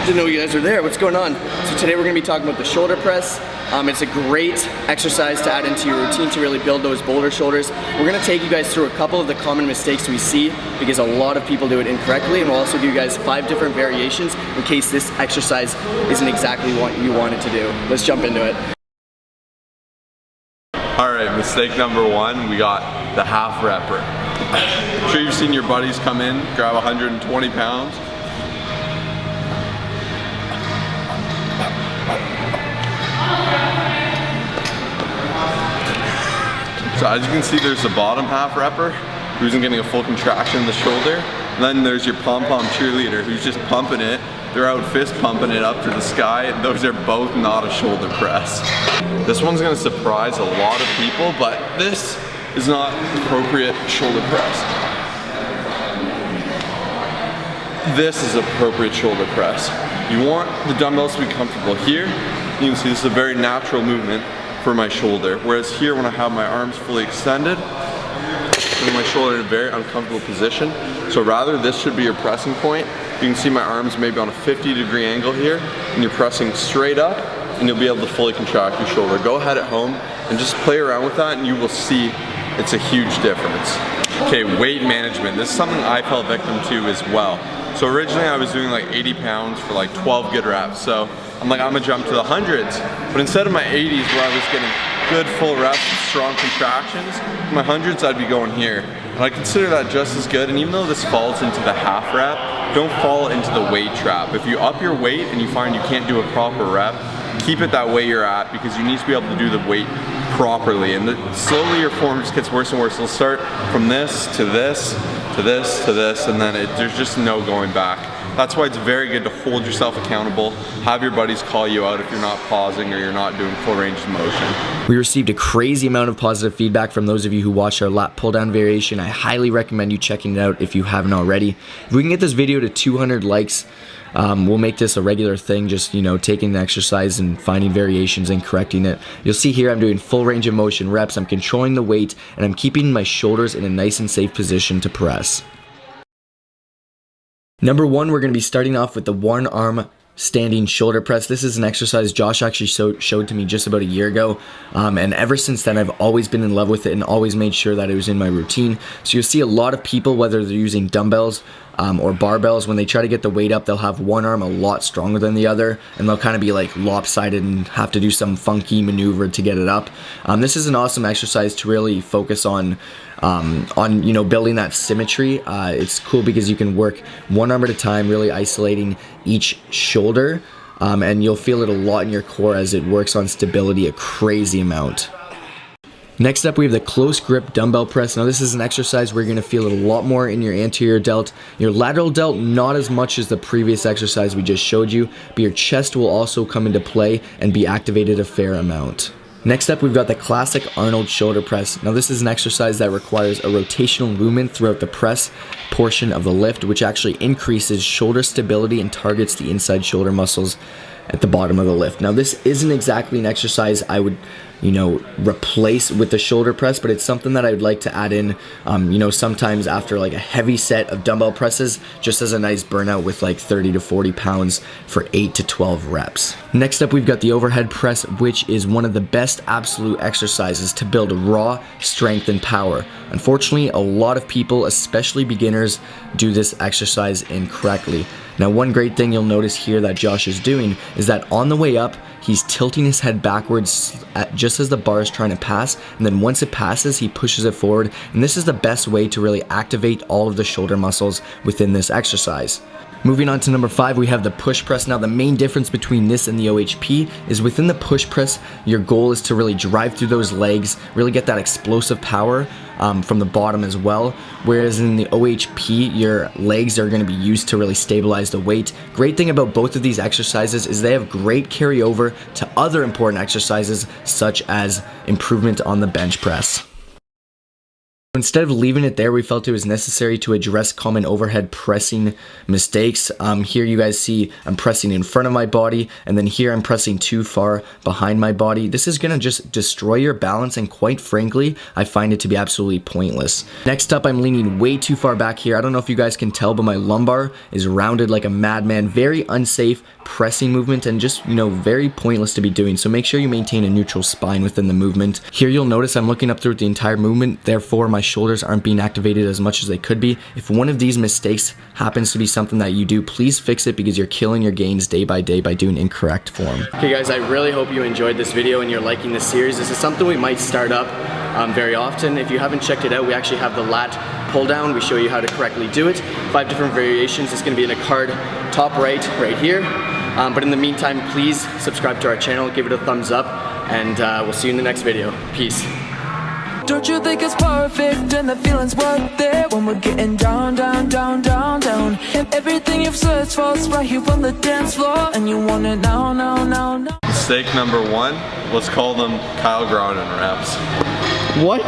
Didn't know you guys were there. What's going on? So today we're going to be talking about the shoulder press. It's a great exercise to add into your routine to really build those boulder shoulders. We're going to take you guys through a couple of the common mistakes we see because a lot of people do it incorrectly, and we'll also give you guys 5 different variations in case this exercise isn't exactly what you wanted to do. Let's jump into it. Alright, mistake number 1, we got the half repper. I'm sure you've seen your buddies come in, grab 120 pounds. So as you can see, there's the bottom half repper who isn't getting a full contraction in the shoulder. And then there's your pom-pom cheerleader who's just pumping it. They're out fist pumping it up to the sky. Those are both not a shoulder press. This one's gonna surprise a lot of people, but this is not appropriate shoulder press. This is appropriate shoulder press. You want the dumbbells to be comfortable here. You can see this is a very natural movement for my shoulder. Whereas here, when I have my arms fully extended, putting my shoulder in a very uncomfortable position. So rather, this should be your pressing point. You can see my arms maybe on a 50-degree angle here, and you're pressing straight up, and you'll be able to fully contract your shoulder. Go ahead at home and just play around with that, and you will see it's a huge difference. Okay, weight management. This is something I fell victim to as well. So originally I was doing like 80 pounds for like 12 good reps. So I'm gonna jump to the hundreds. But instead of my 80s where I was getting good full reps and strong contractions, my hundreds I'd be going here. And I consider that just as good. And even though this falls into the half rep, don't fall into the weight trap. If you up your weight and you find you can't do a proper rep, keep it that way you're at, because you need to be able to do the weight properly. And slowly your form just gets worse and worse. It'll start from this to this to this to this, and then there's just no going back. That's why it's very good to hold yourself accountable, have your buddies call you out if you're not pausing or you're not doing full range of motion. We received a crazy amount of positive feedback from those of you who watched our lat pull down variation. I highly recommend you checking it out if you haven't already. If we can get this video to 200 likes, we'll make this a regular thing, just, taking the exercise and finding variations and correcting it. You'll see here I'm doing full range of motion reps, I'm controlling the weight, and I'm keeping my shoulders in a nice and safe position to press. Number 1, we're going to be starting off with the one arm standing shoulder press. This is an exercise Josh actually showed to me just about a year ago, and ever since then I've always been in love with it and always made sure that it was in my routine. So you'll see a lot of people, whether they're using dumbbells or barbells, when they try to get the weight up, they'll have one arm a lot stronger than the other, and they'll kind of be like lopsided and have to do some funky maneuver to get it up. This is an awesome exercise to really focus on building that symmetry. It's cool because you can work one arm at a time, really isolating each shoulder, and you'll feel it a lot in your core as it works on stability a crazy amount. Next up, we have the close grip dumbbell press. Now this is an exercise where you're going to feel it a lot more in your anterior delt. Your lateral delt, not as much as the previous exercise we just showed you, but your chest will also come into play and be activated a fair amount. Next up, we've got the classic Arnold shoulder press. Now this is an exercise that requires a rotational movement throughout the press portion of the lift, which actually increases shoulder stability and targets the inside shoulder muscles at the bottom of the lift. Now this isn't exactly an exercise I would replace with the shoulder press, but it's something that I would like to add in, sometimes after like a heavy set of dumbbell presses, just as a nice burnout with like 30 to 40 pounds for 8 to 12 reps. Next up, we've got the overhead press, which is one of the best absolute exercises to build raw strength and power. Unfortunately, a lot of people, especially beginners, do this exercise incorrectly. Now, one great thing you'll notice here that Josh is doing is that on the way up, he's tilting his head backwards just as the bar is trying to pass, and then once it passes, he pushes it forward, and this is the best way to really activate all of the shoulder muscles within this exercise. Moving on to number 5, we have the push press. Now the main difference between this and the OHP is within the push press, your goal is to really drive through those legs, really get that explosive power from the bottom as well. Whereas in the OHP, your legs are going to be used to really stabilize the weight. Great thing about both of these exercises is they have great carryover to other important exercises such as improvement on the bench press. Instead of leaving it there, we felt it was necessary to address common overhead pressing mistakes. Here you guys see I'm pressing in front of my body, and then here I'm pressing too far behind my body. This is gonna just destroy your balance, and quite frankly, I find it to be absolutely pointless. Next up, I'm leaning way too far back here. I don't know if you guys can tell, but my lumbar is rounded like a madman. Very unsafe pressing movement, and just, you know, very pointless to be doing. So make sure you maintain a neutral spine within the movement. Here you'll notice I'm looking up through the entire movement, therefore my shoulders aren't being activated as much as they could be. If one of these mistakes happens to be something that you do, please fix it, because you're killing your gains day by day by doing incorrect form. Okay guys, I really hope you enjoyed this video and you're liking this series. This is something we might start up very often. If you haven't checked it out, we actually have the lat pull down. We show you how to correctly do it. 5 different variations. It's going to be in a card top right here. But in the meantime, please subscribe to our channel, give it a thumbs up, and we'll see you in the next video. Peace. Don't you think it's perfect and the feeling's worth it when we're getting down, down, down, down, down? Everything you've searched for is right here on the dance floor, and you want it now, now, now, now. Mistake number 1, let's call them Kyle Grouton reps. What?